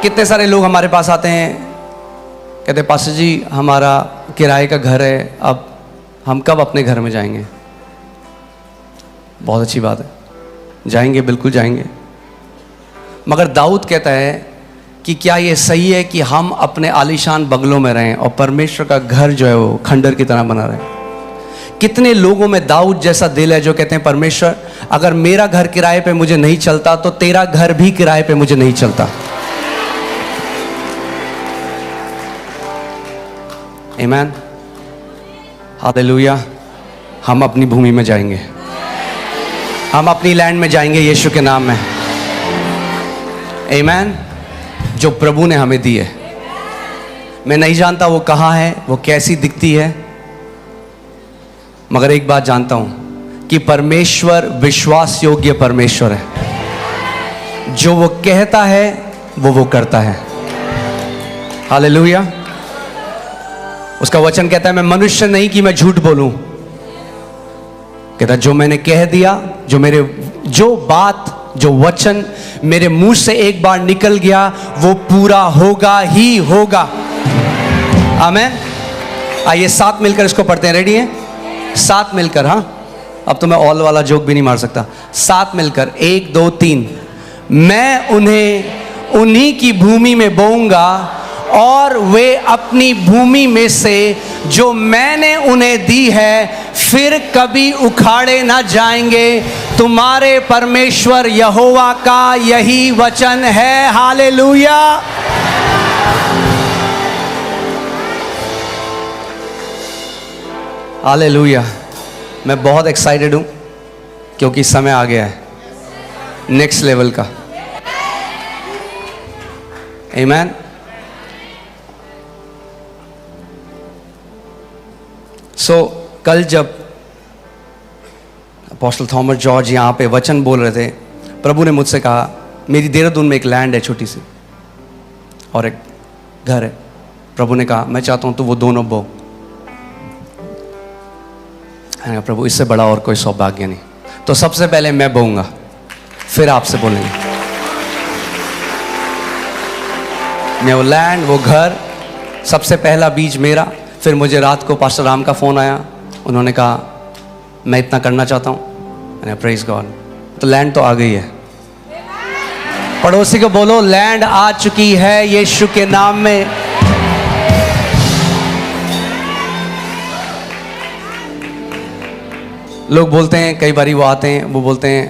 कितने सारे लोग हमारे पास आते हैं, कहते पास्टर जी हमारा किराए का घर है, अब हम कब अपने घर में जाएंगे। बहुत अच्छी बात है, जाएंगे, बिल्कुल जाएंगे। मगर दाऊद कहता है कि क्या ये सही है कि हम अपने आलीशान बंगलों में रहें और परमेश्वर का घर जो है वो खंडर की तरह बना रहे। कितने लोगों में दाऊद जैसा दिल है जो कहते हैं परमेश्वर अगर मेरा घर किराए पे मुझे नहीं चलता तो तेरा घर भी किराए पे मुझे नहीं चलता। आमीन, हालेलुया। हम अपनी भूमि में जाएंगे, हम अपनी लैंड में जाएंगे यीशु के नाम में। आमीन, जो प्रभु ने हमें दी है। मैं नहीं जानता वो कहाँ है, वो कैसी दिखती है, मगर एक बात जानता हूं कि परमेश्वर विश्वास योग्य परमेश्वर है। जो वो कहता है वो करता है। हालेलुया। उसका वचन कहता है मैं मनुष्य नहीं कि मैं झूठ बोलूं। कहता जो मैंने कह दिया, जो बात जो वचन मेरे मुंह से एक बार निकल गया वो पूरा होगा ही होगा। आमीन। आइए साथ मिलकर इसको पढ़ते हैं। रेडी हैं? साथ मिलकर। हाँ, अब तो मैं ऑल वाला जोक भी नहीं मार सकता। साथ मिलकर 1 2 3। मैं उन्हें उन्हीं की भूमि में बोऊंगा और वे अपनी भूमि में से जो मैंने उन्हें दी है फिर कभी उखाड़े ना जाएंगे। तुम्हारे परमेश्वर यहोवा का यही वचन है। हालेलुया। हालेलुया। मैं बहुत एक्साइटेड हूं क्योंकि समय आ गया है नेक्स्ट लेवल का। आमीन। कल जब अपोस्टल थॉमस जॉर्ज यहाँ पे वचन बोल रहे थे, प्रभु ने मुझसे कहा मेरी देहरादून में एक लैंड है छोटी सी और एक घर है। प्रभु ने कहा मैं चाहता हूँ तू वो दोनों बो। प्रभु इससे बड़ा और कोई सौभाग्य नहीं। तो सबसे पहले मैं बोऊंगा फिर आपसे बोलेंगे। मैं वो लैंड, वो घर, सबसे पहला बीज मेरा। फिर मुझे रात को पास्टर राम का फ़ोन आया, उन्होंने कहा मैं इतना करना चाहता हूँ। Praise God. तो लैंड तो आ गई है। पड़ोसी को बोलो लैंड आ चुकी है यीशु के नाम में। लोग बोलते हैं, कई बारी वो आते हैं, वो बोलते हैं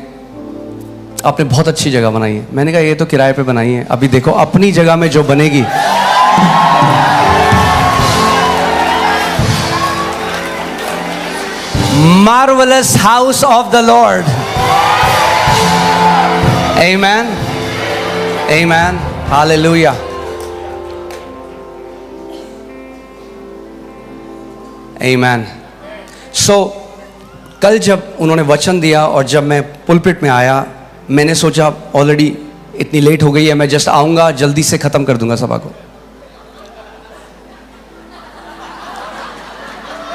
आपने बहुत अच्छी जगह बनाई है। मैंने कहा ये तो किराए पे बनाई है, अभी देखो अपनी जगह में जो बनेगी। Marvelous house of the Lord. Amen. Amen. Hallelujah. Amen. So कल जब उन्होंने वचन दिया और जब मैं पुलपिट में आया, मैंने सोचा ऑलरेडी इतनी लेट हो गई है, मैं जस्ट आऊंगा जल्दी से खत्म कर दूंगा सभा को।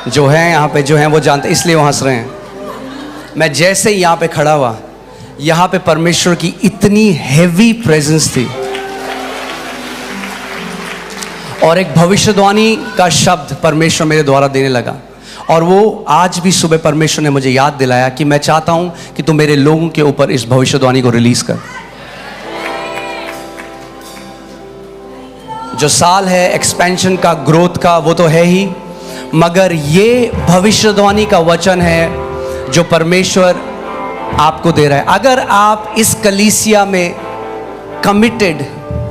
जो है यहाँ पे, जो हैं वो जानते, इसलिए वो हंस रहे हैं। मैं जैसे ही यहाँ पे खड़ा हुआ, यहाँ पे परमेश्वर की इतनी हैवी प्रेजेंस थी और एक भविष्यवाणी का शब्द परमेश्वर मेरे द्वारा देने लगा। और वो आज भी सुबह परमेश्वर ने मुझे याद दिलाया कि मैं चाहता हूँ कि तू मेरे लोगों के ऊपर इस भविष्यवाणी को रिलीज कर। जो साल है एक्सपेंशन का, ग्रोथ का, वो तो है ही, मगर ये भविष्यवाणी का वचन है जो परमेश्वर आपको दे रहा है। अगर आप इस कलीसिया में कमिटेड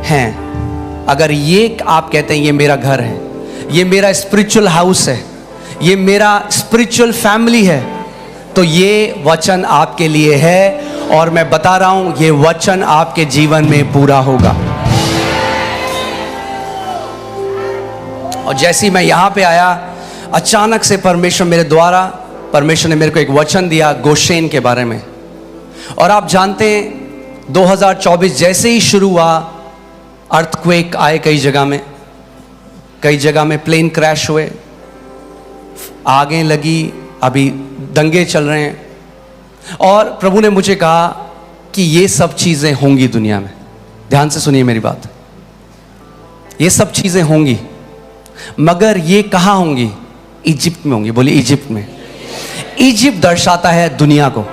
हैं, अगर ये आप कहते हैं ये मेरा घर है, ये मेरा स्पिरिचुअल हाउस है, ये मेरा स्पिरिचुअल फैमिली है, तो ये वचन आपके लिए है। और मैं बता रहा हूं ये वचन आपके जीवन में पूरा होगा। और जैसे ही मैं यहां पे आया, अचानक से परमेश्वर ने मेरे को एक वचन दिया गोशेन के बारे में। और आप जानते हैं 2024 जैसे ही शुरू हुआ, अर्थक्वेक आए कई जगह में प्लेन क्रैश हुए, आगे लगी, अभी दंगे चल रहे हैं। और प्रभु ने मुझे कहा कि ये सब चीज़ें होंगी दुनिया में। ध्यान से सुनिए मेरी बात। ये सब चीजें होंगी, मगर ये कहाँ होंगी? इजिप्ट में होंगी। बोलिए इजिप्ट में। इजिप्ट दर्शाता है दुनिया को।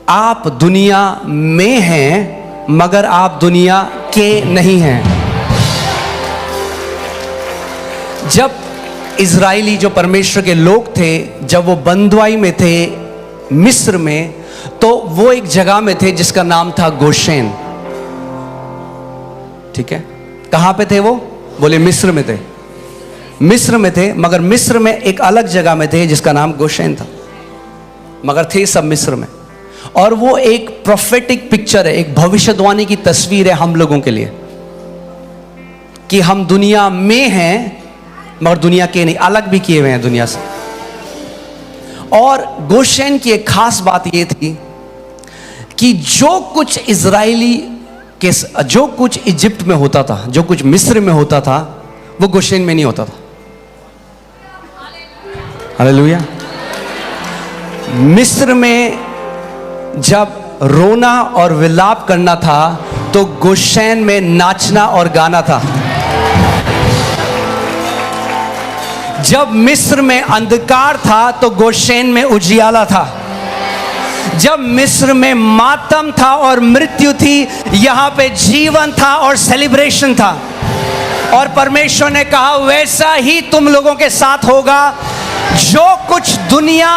आप दुनिया में हैं, मगर आप दुनिया के नहीं हैं। जब इजराइली जो परमेश्वर के लोग थे, जब वो बंदुआई में थे मिस्र में, तो वो एक जगह में थे जिसका नाम था गोशेन। ठीक है, कहां पे थे वो? बोले मिस्र में थे। मिस्र में थे, मगर मिस्र में एक अलग जगह में थे जिसका नाम गोशेन था, मगर थे सब मिस्र में। और वो एक प्रोफेटिक पिक्चर है, एक भविष्यवाणी की तस्वीर है हम लोगों के लिए, कि हम दुनिया में हैं मगर दुनिया के नहीं, अलग भी किए हुए हैं दुनिया से। और गोशेन की एक खास बात यह थी कि जो कुछ इजराइली के, जो कुछ इजिप्ट में होता था, जो कुछ मिस्र में होता था, वो गोशेन में नहीं होता था। हालेलुया। मिस्र में जब रोना और विलाप करना था, तो गोशेन में नाचना और गाना था। जब मिस्र में अंधकार था, तो गोशेन में उजियाला था। जब मिस्र में मातम था और मृत्यु थी, यहां पे जीवन था और सेलिब्रेशन था। और परमेश्वर ने कहा वैसा ही तुम लोगों के साथ होगा। जो कुछ दुनिया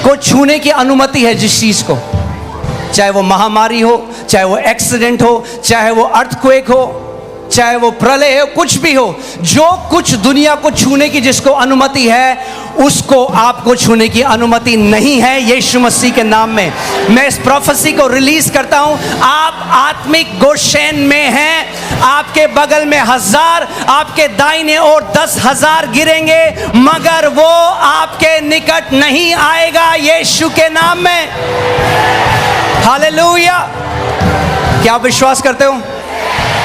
को छूने की अनुमति है, जिस चीज को, चाहे वो महामारी हो, चाहे वो एक्सीडेंट हो, चाहे वो अर्थक्वेक हो, चाहे वो प्रलय हो, कुछ भी हो, जो कुछ दुनिया को छूने की जिसको अनुमति है, उसको आपको छूने की अनुमति नहीं है यीशु मसीह के नाम में। मैं इस प्रोफेसी को रिलीज करता हूं। आप आत्मिक गोशेन में हैं। आपके बगल में 1000, आपके दाहिने ओर 10,000 गिरेंगे, मगर वो आपके निकट नहीं आएगा यीशु के नाम में। हालेलुया। क्या आप विश्वास करते हो?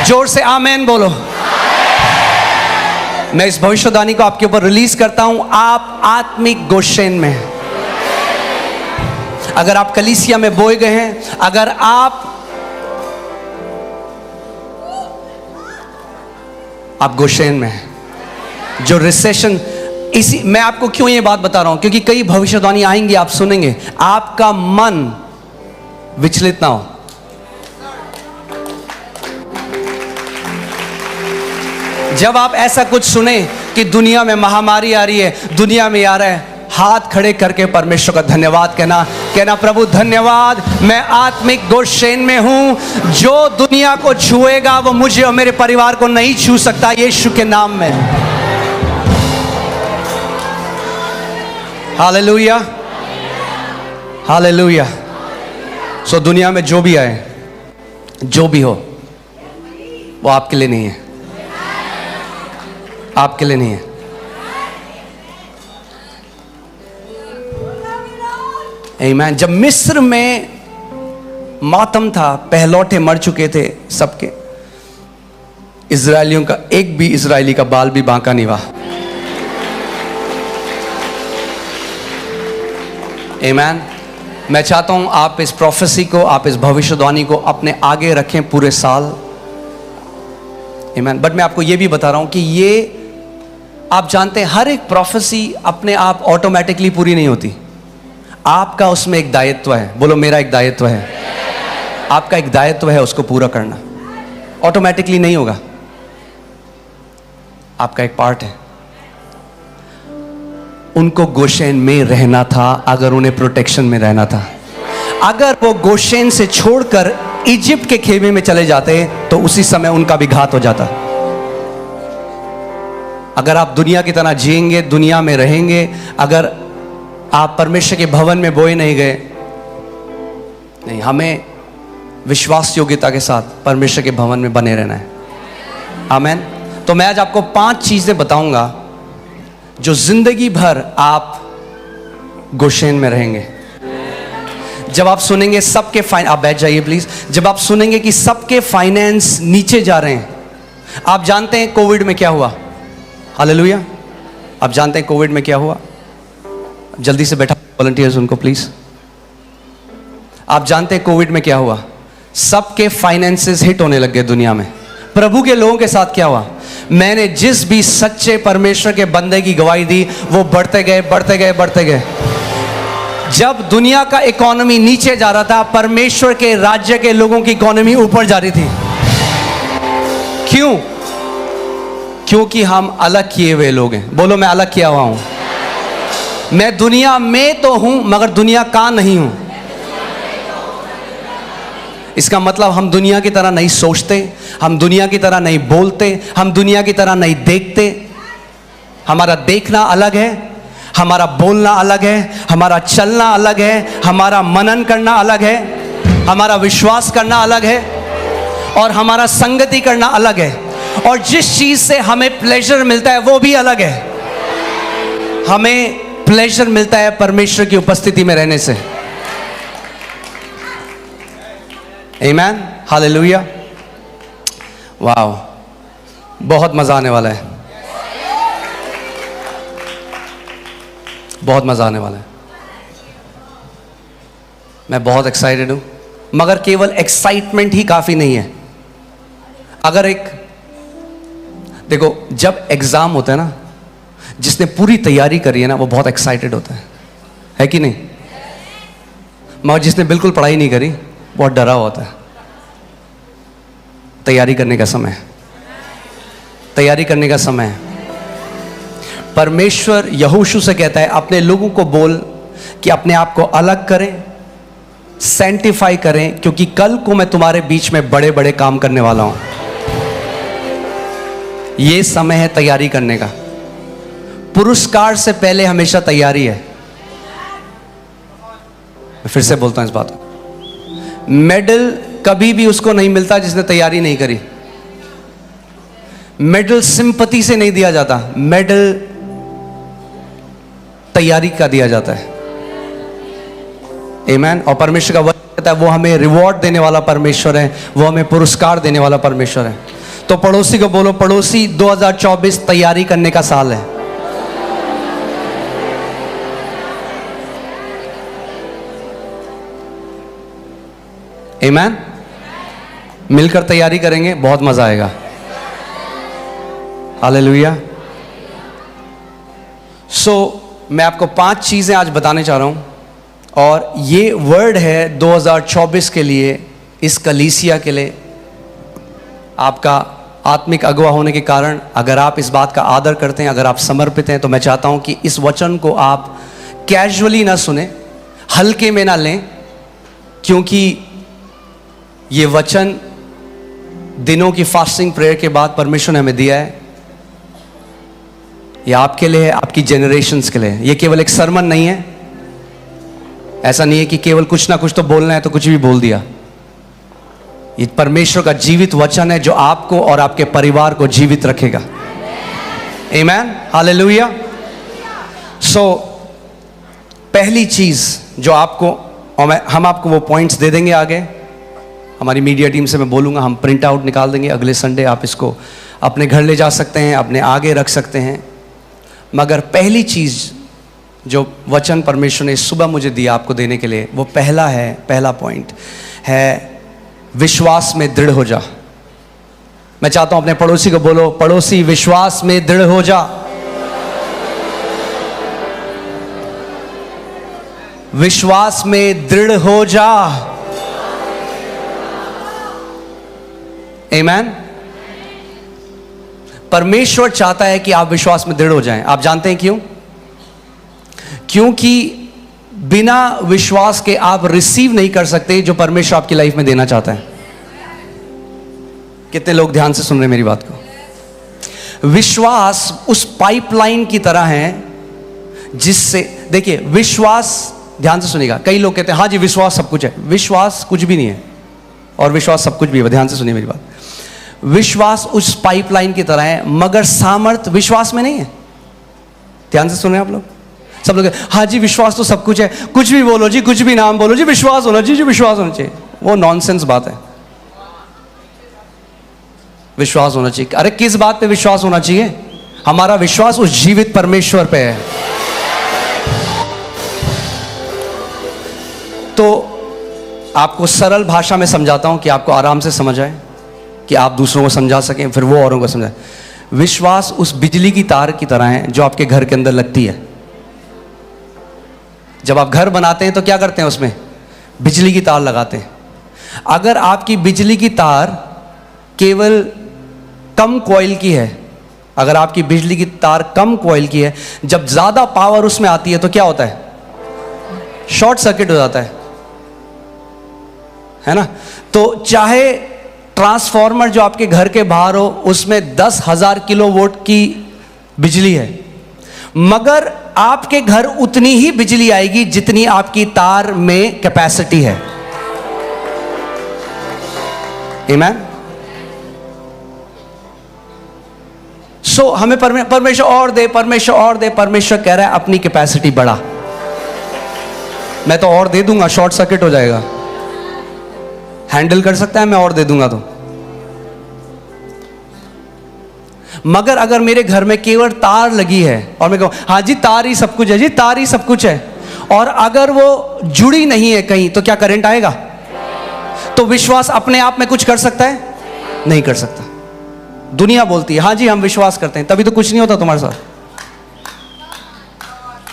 जोर से आमेन बोलो। मैं इस भविष्यवाणी को आपके ऊपर रिलीज करता हूं। आप आत्मिक गोशेन में हैं। अगर आप कलीसिया में बोए गए हैं, अगर आप गोशेन में हैं, जो रिसेशन, इसी मैं आपको क्यों ये बात बता रहा हूं, क्योंकि कई भविष्यवाणी आएंगी, आप सुनेंगे, आपका मन विचलित ना हो। जब आप ऐसा कुछ सुने कि दुनिया में महामारी आ रही है, दुनिया में आ रहा है, हाथ खड़े करके परमेश्वर का धन्यवाद कहना प्रभु धन्यवाद, मैं आत्मिक गोशेन में हूं। जो दुनिया को छुएगा वो मुझे और मेरे परिवार को नहीं छू सकता यीशु के नाम में। Hallelujah, hallelujah. सो दुनिया में जो भी आए, जो भी हो, वो आपके लिए नहीं है, आपके लिए नहीं है। आमीन। जब मिस्र में मातम था, पहलौठे मर चुके थे सबके, इजरायलियों का एक भी इजरायली का बाल भी बांका नहीं हुआ। आमीन। मैं चाहता हूं आप इस प्रोफेसी को, आप इस भविष्यवाणी को अपने आगे रखें पूरे साल। आमीन। बट मैं आपको यह भी बता रहा हूं कि ये आप जानते हैं, हर एक प्रोफेसी अपने आप ऑटोमेटिकली पूरी नहीं होती। आपका उसमें एक दायित्व है। बोलो मेरा एक दायित्व है। आपका एक दायित्व है उसको पूरा करना। ऑटोमेटिकली नहीं होगा, आपका एक पार्ट है। उनको गोशेन में रहना था, अगर उन्हें प्रोटेक्शन में रहना था। अगर वो गोशेन से छोड़कर इजिप्ट के खेमे में चले जाते, तो उसी समय उनका भी घात हो जाता। अगर आप दुनिया की तरह जिएंगे, दुनिया में रहेंगे, अगर आप परमेश्वर के भवन में बोए नहीं गए, नहीं, हमें विश्वास योग्यता के साथ परमेश्वर के भवन में बने रहना है। आमीन। तो मैं आज आपको 5 चीजें बताऊंगा जो जिंदगी भर आप गोशेन में रहेंगे। जब आप सुनेंगे सबके आप बैठ जाइए प्लीज। जब आप सुनेंगे कि सबके फाइनेंस नीचे जा रहे हैं, आप जानते हैं कोविड में क्या हुआ। हालेलुया। आप जानते हैं कोविड में क्या हुआ? जल्दी से बैठा वॉलंटियर्स उनको प्लीज। आप जानते हैं कोविड में क्या हुआ? सबके फाइनेंसेस हिट होने लग गए दुनिया में। प्रभु के लोगों के साथ क्या हुआ? मैंने जिस भी सच्चे परमेश्वर के बंदे की गवाही दी, वो बढ़ते गए बढ़ते गए बढ़ते गए। जब दुनिया का इकोनॉमी नीचे जा रहा था, परमेश्वर के राज्य के लोगों की इकोनॉमी ऊपर जा रही थी। क्यों? क्योंकि हम अलग किए हुए लोग हैं। बोलो, मैं अलग किया हुआ हूं। मैं दुनिया में तो हूं मगर दुनिया का नहीं हूं। इसका मतलब हम दुनिया की तरह नहीं सोचते, हम दुनिया की तरह नहीं बोलते, हम दुनिया की तरह नहीं देखते। हमारा देखना अलग है, हमारा बोलना अलग है, हमारा चलना अलग है, हमारा मनन करना अलग है, हमारा विश्वास करना अलग है, और हमारा संगति करना अलग है। और जिस चीज से हमें प्लेजर मिलता है वो भी अलग है। हमें प्लेजर मिलता है परमेश्वर की उपस्थिति में रहने से। आमीन, हालेलुया, वाओ, बहुत मजा आने वाला है, बहुत मजा आने वाला है। मैं बहुत एक्साइटेड हूं, मगर केवल एक्साइटमेंट ही काफी नहीं है। अगर एक देखो, जब एग्जाम होता है ना, जिसने पूरी तैयारी करी है ना, वो बहुत एक्साइटेड होता है कि नहीं? मगर जिसने बिल्कुल पढ़ाई नहीं करी, बहुत डरा होता है। तैयारी करने का समय है, तैयारी करने का समय है। परमेश्वर यहोशू से कहता है, अपने लोगों को बोल कि अपने आप को अलग करें, सैंटिफाई करें, क्योंकि कल को मैं तुम्हारे बीच में बड़े बड़े काम करने वाला हूं। यह समय है तैयारी करने का। पुरस्कार से पहले हमेशा तैयारी है। मैं फिर से बोलता हूं इस बात को। मेडल कभी भी उसको नहीं मिलता जिसने तैयारी नहीं करी। मेडल सिंपैथी से नहीं दिया जाता, मेडल तैयारी का दिया जाता है। आमीन। और परमेश्वर का वचन कहता है वो हमें रिवॉर्ड देने वाला परमेश्वर है, वो हमें पुरस्कार देने वाला परमेश्वर है। तो पड़ोसी को बोलो, पड़ोसी 2024 तैयारी करने का साल है। आमीन। मिलकर तैयारी करेंगे, बहुत मजा आएगा। हालेलुया। मैं आपको 5 चीजें आज बताने चाह रहा हूं, और ये वर्ड है 2024 के लिए, इस कलीसिया के लिए। आपका आत्मिक अगुवा होने के कारण, अगर आप इस बात का आदर करते हैं, अगर आप समर्पित हैं, तो मैं चाहता हूं कि इस वचन को आप कैजुअली ना सुने, हल्के में ना लें, क्योंकि ये वचन दिनों की फास्टिंग प्रेयर के बाद परमेश्वर ने हमें दिया है। ये आपके लिए है, आपकी जनरेशन्स के लिए। ये केवल एक सरमन नहीं है। ऐसा नहीं है कि केवल कुछ ना कुछ तो बोलना है तो कुछ भी बोल दिया। ये परमेश्वर का जीवित वचन है जो आपको और आपके परिवार को जीवित रखेगा। आमीन, हालेलुया। पहली चीज जो आपको, और हम आपको वो पॉइंट्स दे देंगे आगे, हमारी मीडिया टीम से मैं बोलूँगा, हम प्रिंट आउट निकाल देंगे अगले संडे। आप इसको अपने घर ले जा सकते हैं, अपने आगे रख सकते हैं। मगर पहली चीज़ जो वचन परमेश्वर ने सुबह मुझे दिया आपको देने के लिए, वो पहला पॉइंट है, विश्वास में दृढ़ हो जा। मैं चाहता हूँ अपने पड़ोसी को बोलो, पड़ोसी विश्वास में दृढ़ हो जा। विश्वास में दृढ़ हो जा। आमीन। परमेश्वर चाहता है कि आप विश्वास में दृढ़ हो जाएं। आप जानते हैं क्यों? क्योंकि बिना विश्वास के आप रिसीव नहीं कर सकते जो परमेश्वर आपकी लाइफ में देना चाहता है। कितने लोग ध्यान से सुन रहे हैं मेरी बात को? विश्वास उस पाइपलाइन की तरह है जिससे, देखिए विश्वास, ध्यान से सुनिएगा। कई लोग कहते हैं हाँ जी विश्वास सब कुछ है। विश्वास कुछ भी नहीं है और विश्वास सब कुछ भी है। ध्यान से सुनिए मेरी बात। विश्वास उस पाइपलाइन की तरह है, मगर सामर्थ विश्वास में नहीं है। ध्यान से सुने आप लोग। सब लोग हाँ जी विश्वास तो सब कुछ है, कुछ भी बोलो जी, कुछ भी नाम बोलो जी, विश्वास होना चाहिए जी, विश्वास होना चाहिए। वो नॉनसेंस बात है। विश्वास होना चाहिए, अरे किस बात पे विश्वास होना चाहिए? हमारा विश्वास उस जीवित परमेश्वर पे है। तो आपको सरल भाषा में समझाता हूं कि आपको आराम से समझ आए कि आप दूसरों को समझा सकें, फिर वो औरों को समझाएं। विश्वास उस बिजली की तार की तरह है जो आपके घर के अंदर लगती है। जब आप घर बनाते हैं तो क्या करते हैं, उसमें बिजली की तार लगाते हैं। अगर आपकी बिजली की तार केवल कम कॉइल की है, अगर आपकी बिजली की तार कम कॉइल की है, जब ज्यादा पावर उसमें आती है तो क्या होता है, शॉर्ट सर्किट हो जाता है ना। तो चाहे ट्रांसफॉर्मर जो आपके घर के बाहर हो उसमें 10,000 किलोवाट की बिजली है, मगर आपके घर उतनी ही बिजली आएगी जितनी आपकी तार में कैपेसिटी है। आमीन। सो हमें परमेश्वर और दे, परमेश्वर और दे। परमेश्वर कह रहा है अपनी कैपेसिटी बढ़ा। मैं तो और दे दूंगा, शॉर्ट सर्किट हो जाएगा, हैंडल कर सकता है, मैं और दे दूंगा तो। मगर अगर मेरे घर में केवल तार लगी है और मैं कहूं हाँ जी तार ही सब कुछ है, जी तार ही सब कुछ है, और अगर वो जुड़ी नहीं है कहीं, तो क्या करंट आएगा? तो विश्वास अपने आप में कुछ कर सकता है? नहीं कर सकता। दुनिया बोलती है हाँ जी हम विश्वास करते हैं, तभी तो कुछ नहीं होता तुम्हारे साथ।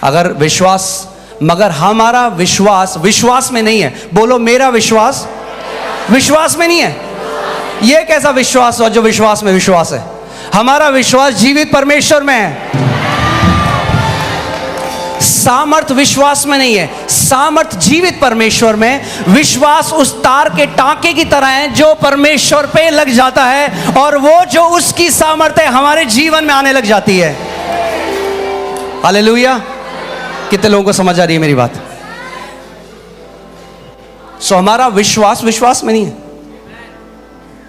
अगर विश्वास, मगर हमारा विश्वास विश्वास में नहीं है। बोलो मेरा विश्वास विश्वास में नहीं है। यह कैसा विश्वास हो जो विश्वास में विश्वास है? हमारा विश्वास जीवित परमेश्वर में है। सामर्थ विश्वास में नहीं है, सामर्थ जीवित परमेश्वर में। विश्वास उस तार के टांके की तरह है जो परमेश्वर पे लग जाता है, और वो जो उसकी सामर्थ है हमारे जीवन में आने लग जाती है। हालेलुया। कितने लोगों को समझ आ रही है मेरी बात? सो हमारा विश्वास विश्वास में नहीं है,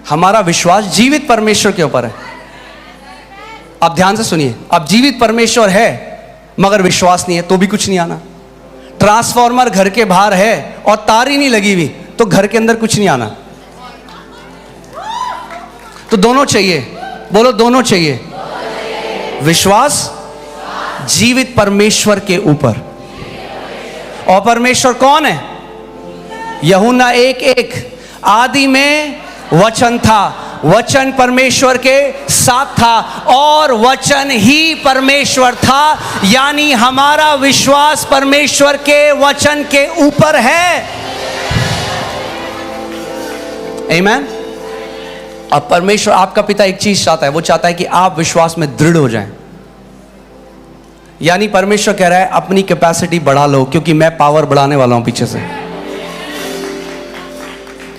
हमारा विश्वास जीवित परमेश्वर के ऊपर है। आप ध्यान से सुनिए, अब जीवित परमेश्वर है मगर विश्वास नहीं है तो भी कुछ नहीं आना। ट्रांसफॉर्मर घर के बाहर है और तार ही नहीं लगी हुई तो घर के अंदर कुछ नहीं आना। तो दोनों चाहिए। बोलो दोनों चाहिए। विश्वास जीवित परमेश्वर के ऊपर। और परमेश्वर कौन है? यूहन्ना 1:1, आदि में वचन था, वचन परमेश्वर के साथ था और वचन ही परमेश्वर था। यानी हमारा विश्वास परमेश्वर के वचन के ऊपर है। आमीन। अब परमेश्वर आपका पिता एक चीज चाहता है, वो चाहता है कि आप विश्वास में दृढ़ हो जाएं। यानी परमेश्वर कह रहा है अपनी कैपेसिटी बढ़ा लो, क्योंकि मैं पावर बढ़ाने वाला हूं पीछे से।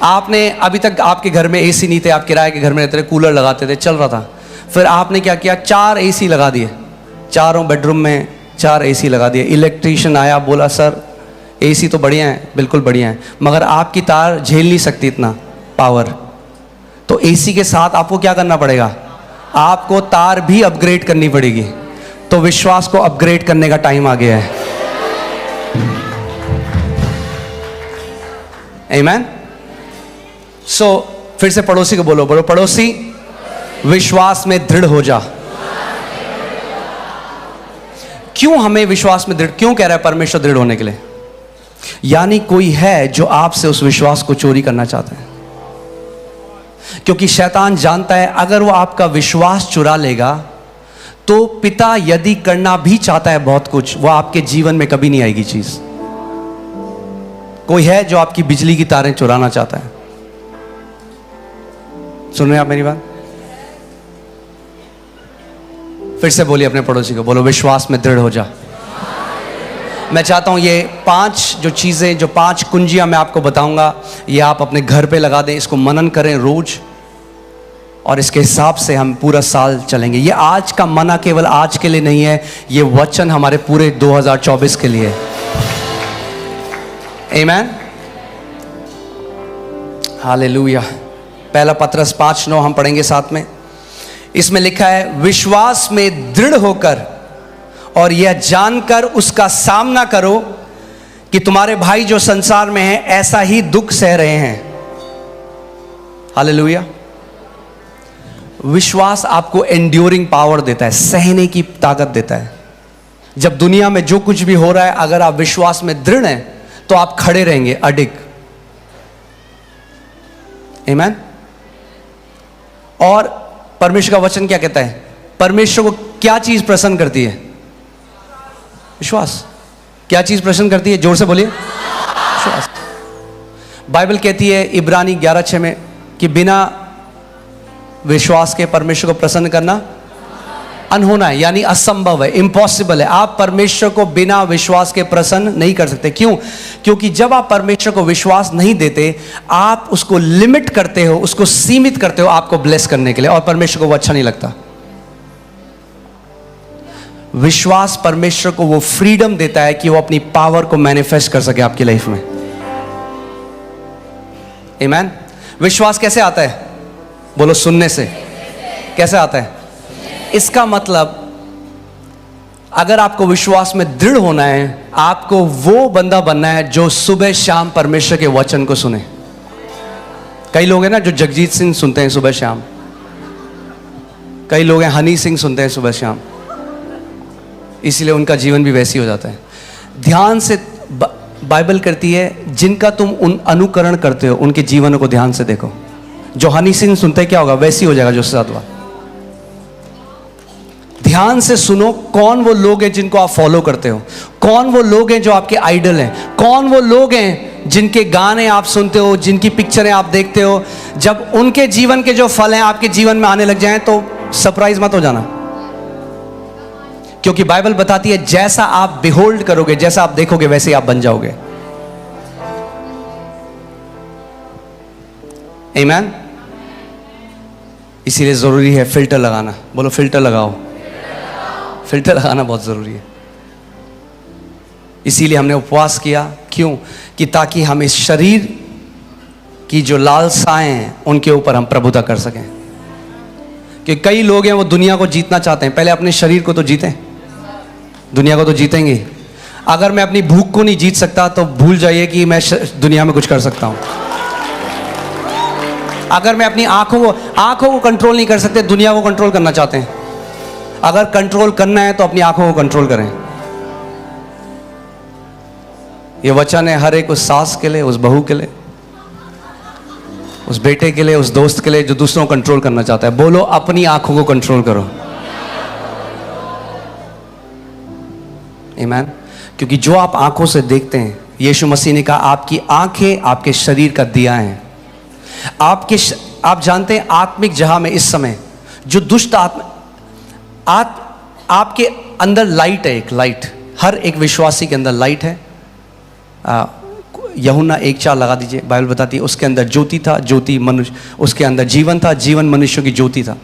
आपने अभी तक आपके घर में एसी नहीं थे, आप किराए के घर में रहते थे, कूलर लगाते थे, चल रहा था। फिर आपने क्या किया? 4 एसी लगा दिए, चारों बेडरूम में 4 एसी लगा दिए। इलेक्ट्रीशियन आया, बोला सर एसी तो बढ़िया है, बिल्कुल बढ़िया है, मगर आपकी तार झेल नहीं सकती इतना पावर। तो एसी के साथ आपको क्या करना पड़ेगा? आपको तार भी अपग्रेड करनी पड़ेगी। तो विश्वास को अपग्रेड करने का टाइम आ गया है। आमीन। सो फिर से पड़ोसी को बोलो, बोलो पड़ोसी विश्वास में दृढ़ हो जा। क्यों हमें विश्वास में दृढ़, क्यों कह रहा है परमेश्वर दृढ़ होने के लिए? यानी कोई है जो आपसे उस विश्वास को चोरी करना चाहता है, क्योंकि शैतान जानता है अगर वो आपका विश्वास चुरा लेगा तो पिता यदि करना भी चाहता है बहुत कुछ, वो आपके जीवन में कभी नहीं आएगी चीज। कोई है जो आपकी बिजली की तारें चुराना चाहता है। सुन रहे हैं आप मेरी बात? फिर से बोलिए अपने पड़ोसी को, बोलो विश्वास में दृढ़ हो जा। मैं चाहता हूं ये 5 जो चीजें, जो 5 कुंजियां मैं आपको बताऊंगा, ये आप अपने घर पे लगा दें, इसको मनन करें रोज, और इसके हिसाब से हम पूरा साल चलेंगे। ये आज का मना केवल आज के लिए नहीं है, ये वचन हमारे पूरे 2024 के लिए है। आमीन। हालेलुया। पहला पत्रस 5:9 हम पढ़ेंगे साथ में। इसमें लिखा है, विश्वास में दृढ़ होकर और यह जानकर उसका सामना करो कि तुम्हारे भाई जो संसार में हैं ऐसा ही दुख सह रहे हैं। हालेलुया। विश्वास आपको एंड्योरिंग पावर देता है, सहने की ताकत देता है। जब दुनिया में जो कुछ भी हो रहा है, अगर आप विश्वास में दृढ़ हैं तो आप खड़े रहेंगे अडिग। आमीन। और परमेश्वर का वचन क्या कहता है? परमेश्वर को क्या चीज प्रसन्न करती है? विश्वास। क्या चीज प्रसन्न करती है? जोर से बोलिए। विश्वास। बाइबल कहती है इब्रानी 11:6 में कि बिना विश्वास के परमेश्वर को प्रसन्न करना अनहोना है, यानी असंभव है, इम्पॉसिबल है। आप परमेश्वर को बिना विश्वास के प्रसन्न नहीं कर सकते। क्यों? क्योंकि जब आप परमेश्वर को विश्वास नहीं देते, आप उसको लिमिट करते हो, उसको सीमित करते हो आपको ब्लेस करने के लिए, और परमेश्वर को वो अच्छा नहीं लगता। विश्वास परमेश्वर को वो फ्रीडम देता है कि वो अपनी पावर को मैनिफेस्ट कर सके आपकी लाइफ में। आमीन। विश्वास कैसे आता है? बोलो, सुनने से। कैसे आता है? इसका मतलब अगर आपको विश्वास में दृढ़ होना है, आपको वो बंदा बनना है जो सुबह शाम परमेश्वर के वचन को सुने। कई लोग हैं ना जो जगजीत सिंह सुनते हैं सुबह शाम, कई लोग हैं हनी सिंह सुनते हैं सुबह शाम, इसीलिए उनका जीवन भी वैसी हो जाता है। ध्यान से बाइबल करती है जिनका तुम अनुकरण करते हो उनके जीवनों को ध्यान से देखो। जो हनी सिंह सुनते हैं क्या होगा? वैसी हो जाएगा जो उसके साथ हुआ। ध्यान से सुनो कौन वो लोग हैं जिनको आप फॉलो करते हो, कौन वो लोग हैं जो आपके आइडल हैं, कौन वो लोग हैं जिनके गाने आप सुनते हो, जिनकी पिक्चरें आप देखते हो। जब उनके जीवन के जो फल हैं आपके जीवन में आने लग जाएं तो सरप्राइज मत हो जाना, क्योंकि बाइबल बताती है जैसा आप बिहोल्ड करोगे, जैसा आप देखोगे, वैसे ही आप बन जाओगे। आमीन। इसीलिए जरूरी है फिल्टर लगाना। बोलो, फिल्टर लगाओ। फिल्टर लगाना बहुत जरूरी है। इसीलिए हमने उपवास किया। क्यों? कि ताकि हम इस शरीर की जो लालसाएं हैं उनके ऊपर हम प्रभुता कर सकें। कि कई लोग हैं वो दुनिया को जीतना चाहते हैं, पहले अपने शरीर को तो जीतें, दुनिया को तो जीतेंगे। अगर मैं अपनी भूख को नहीं जीत सकता तो भूल जाइए कि मैं दुनिया में कुछ कर सकता हूं। अगर मैं अपनी आंखों को कंट्रोल नहीं कर सकते, दुनिया को कंट्रोल करना चाहते हैं। अगर कंट्रोल करना है तो अपनी आंखों को कंट्रोल करें। ये वचन है हर एक उस सास के लिए, उस बहू के लिए, उस बेटे के लिए, उस दोस्त के लिए जो दूसरों को कंट्रोल करना चाहता है। बोलो, अपनी आंखों को कंट्रोल करो। आमीन। क्योंकि जो आप आंखों से देखते हैं, यीशु मसीह ने कहा आपकी आंखें आपके शरीर का दिया है। आप जानते हैं आत्मिक जहां में इस समय जो दुष्ट आपके अंदर लाइट है, एक लाइट, हर एक विश्वासी के अंदर लाइट है। यूहन्ना 1:4 लगा दीजिए। बाइबल बताती है उसके अंदर ज्योति था, ज्योति मनुष्य, उसके अंदर जीवन था, जीवन मनुष्यों की ज्योति था।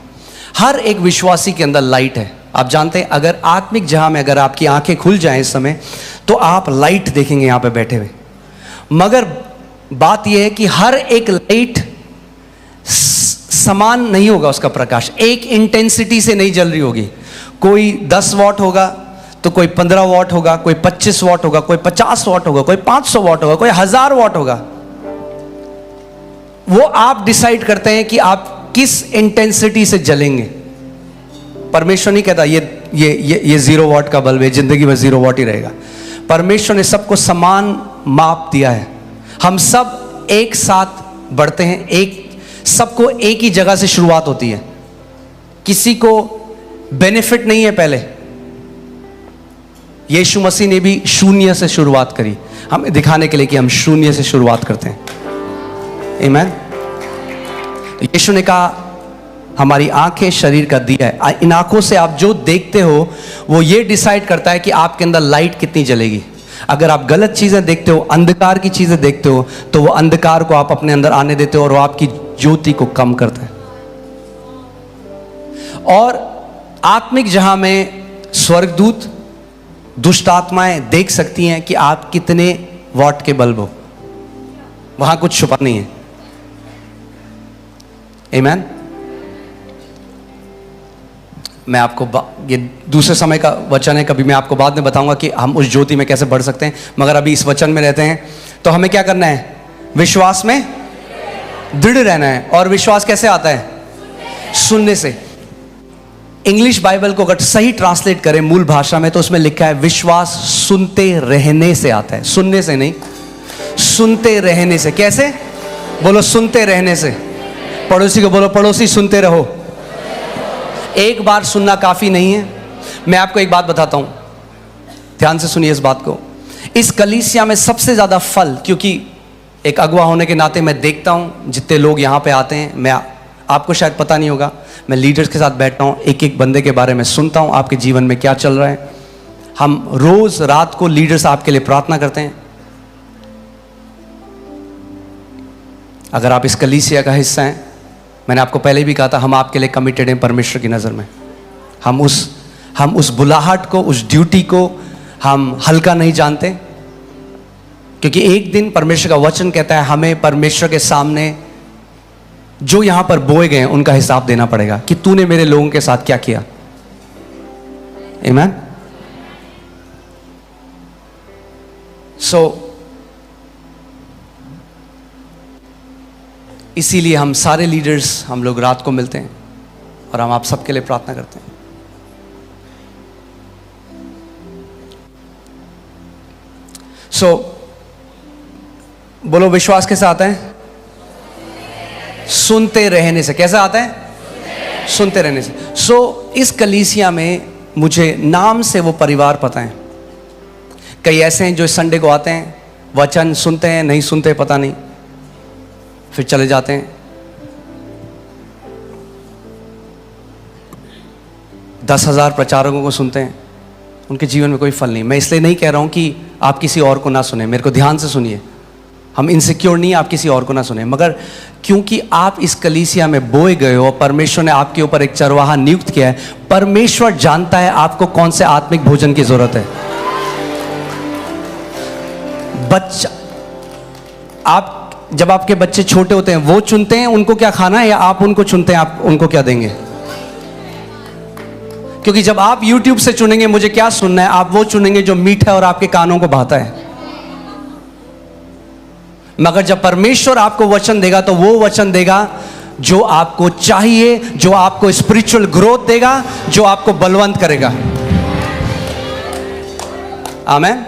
हर एक विश्वासी के अंदर लाइट है। आप जानते हैं अगर आत्मिक जहां में अगर आपकी आंखें खुल जाएं इस समय तो आप लाइट देखेंगे यहां पे बैठे हुए। मगर बात यह है कि हर एक लाइट समान नहीं होगा, उसका प्रकाश एक इंटेंसिटी से नहीं जल रही होगी। कोई 10 वॉट होगा तो कोई 15 वॉट होगा, कोई 25 वॉट होगा, कोई 50 वॉट होगा, कोई 500 वॉट होगा, कोई 1000 वॉट होगा। वो आप डिसाइड करते हैं कि आप किस इंटेंसिटी से जलेंगे। परमेश्वर नहीं कहता ये 0 वॉट का बल्ब है, जिंदगी में 0 वॉट ही रहेगा। परमेश्वर ने सबको समान माप दिया है। हम सब एक साथ बढ़ते हैं, सबको एक ही जगह से शुरुआत होती है। किसी को बेनिफिट नहीं है। पहले यीशु मसीह ने भी शून्य से शुरुआत करी, हमें दिखाने के लिए कि हम शून्य से शुरुआत करते हैं। आमीन। यीशु ने कहा हमारी आंखें शरीर का दिया है। इन आंखों से आप जो देखते हो वो ये डिसाइड करता है कि आपके अंदर लाइट कितनी जलेगी। अगर आप गलत चीजें देखते हो, अंधकार की चीजें देखते हो, तो वो अंधकार को आप अपने अंदर आने देते हो और वो आपकी ज्योति को कम करता है। और आत्मिक जहां में स्वर्गदूत, दुष्ट आत्माएं देख सकती हैं कि आप कितने वॉट के बल्ब हो, वहां कुछ छुपा नहीं है। आमीन। मैं आपको ये दूसरे समय का वचन है, कभी मैं आपको बाद में बताऊंगा कि हम उस ज्योति में कैसे बढ़ सकते हैं। मगर अभी इस वचन में रहते हैं तो हमें क्या करना है? विश्वास में दृढ़ रहना है। और विश्वास कैसे आता है? सुनने से। इंग्लिश बाइबल को अगर सही ट्रांसलेट करें मूल भाषा में तो उसमें लिखा है विश्वास सुनते रहने से आता है। सुनने से नहीं, सुनते रहने से। कैसे? बोलो, सुनते रहने से। पड़ोसी को बोलो, पड़ोसी सुनते रहो। एक बार सुनना काफ़ी नहीं है। मैं आपको एक बात बताता हूँ, ध्यान से सुनिए इस बात को। इस कलीसिया में सबसे ज़्यादा फल, क्योंकि एक अगुवा होने के नाते मैं देखता हूँ जितने लोग यहाँ पे आते हैं, मैं आपको शायद पता नहीं होगा, मैं लीडर्स के साथ बैठता हूँ, एक एक बंदे के बारे में सुनता हूँ, आपके जीवन में क्या चल रहा है। हम रोज़ रात को लीडर्स आपके लिए प्रार्थना करते हैं। अगर आप इस कलीसिया का हिस्सा हैं, मैंने आपको पहले भी कहा था, हम आपके लिए कमिटेड हैं परमेश्वर की नज़र में। हम उस बुलाहट को, उस ड्यूटी को हम हल्का नहीं जानते, क्योंकि एक दिन परमेश्वर का वचन कहता है हमें परमेश्वर के सामने जो यहां पर बोए गए हैं उनका हिसाब देना पड़ेगा कि तूने मेरे लोगों के साथ क्या किया। आमीन। इसीलिए हम सारे लीडर्स, हम लोग रात को मिलते हैं और हम आप सबके लिए प्रार्थना करते हैं। बोलो, विश्वास कैसे आता है? सुनते रहने से। कैसा आता है? सुनते रहने से। इस कलीसिया में मुझे नाम से वो परिवार पता है। कई ऐसे हैं जो संडे को आते हैं, वचन सुनते हैं, नहीं सुनते पता नहीं, फिर चले जाते हैं। 10,000 प्रचारकों को सुनते हैं, उनके जीवन में कोई फल नहीं। मैं इसलिए नहीं कह रहा हूं कि आप किसी और को ना सुने, मेरे को ध्यान से सुनिए। हम इनसिक्योर नहीं, आप किसी और को ना सुने, मगर क्योंकि आप इस कलीसिया में बोए गए हो, परमेश्वर ने आपके ऊपर एक चरवाहा नियुक्त किया है। परमेश्वर जानता है आपको कौन से आत्मिक भोजन की जरूरत है। बच्चा, आप जब आपके बच्चे छोटे होते हैं, वो चुनते हैं उनको क्या खाना है, या आप उनको चुनते हैं आप उनको क्या देंगे? क्योंकि जब आप YouTube से चुनेंगे मुझे क्या सुनना है, आप वो चुनेंगे जो मीठा और आपके कानों को भाता है। मगर जब परमेश्वर आपको वचन देगा तो वो वचन देगा जो आपको चाहिए, जो आपको स्पिरिचुअल ग्रोथ देगा, जो आपको बलवंत करेगा। आमेन।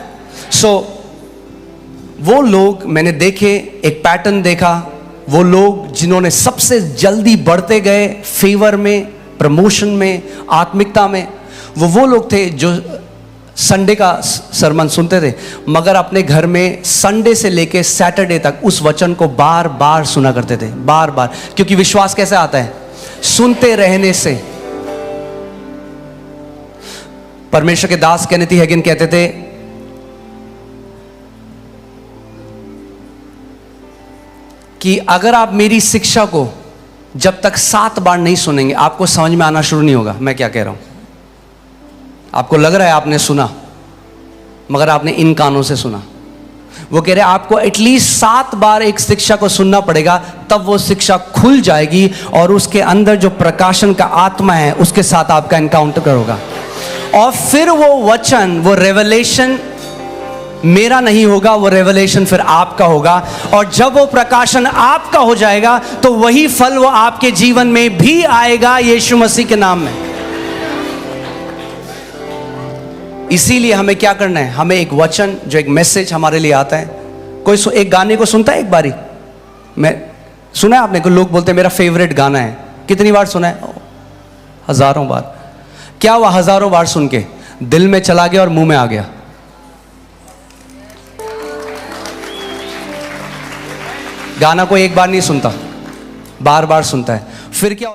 वो लोग मैंने देखे, एक पैटर्न देखा, वो लोग जिन्होंने सबसे जल्दी बढ़ते गए फेवर में, प्रमोशन में, आत्मिकता में, वो लोग थे जो संडे का सरमन सुनते थे, मगर अपने घर में संडे से लेके सैटरडे तक उस वचन को बार बार सुना करते थे, बार बार। क्योंकि विश्वास कैसे आता है? सुनते रहने से। परमेश्वर के दास केनेथ हैगिन कहते थे कि अगर आप मेरी शिक्षा को जब तक 7 बार नहीं सुनेंगे, आपको समझ में आना शुरू नहीं होगा मैं क्या कह रहा हूं। आपको लग रहा है आपने सुना, मगर आपने इन कानों से सुना। वो कह रहे आपको एटलीस्ट 7 बार एक शिक्षा को सुनना पड़ेगा, तब वो शिक्षा खुल जाएगी और उसके अंदर जो प्रकाशन का आत्मा है उसके साथ आपका एनकाउंटर होगा। और फिर वो वचन, वो रेवलेशन मेरा नहीं होगा, वो रेवलेशन फिर आपका होगा। और जब वो प्रकाशन आपका हो जाएगा तो वही फल वो आपके जीवन में भी आएगा, यीशु मसीह के नाम में। इसीलिए हमें क्या करना है? हमें एक वचन, जो एक मैसेज हमारे लिए आता है। कोई एक गाने को सुनता है एक बारी? मैं सुना है आपने? को लोग बोलते हैं मेरा फेवरेट गाना है। कितनी बार सुना है? हजारों बार। क्या हुआ? हजारों बार सुन के दिल में चला गया और मुंह में आ गया। गाना कोई एक बार नहीं सुनता, बार बार सुनता है। फिर क्या?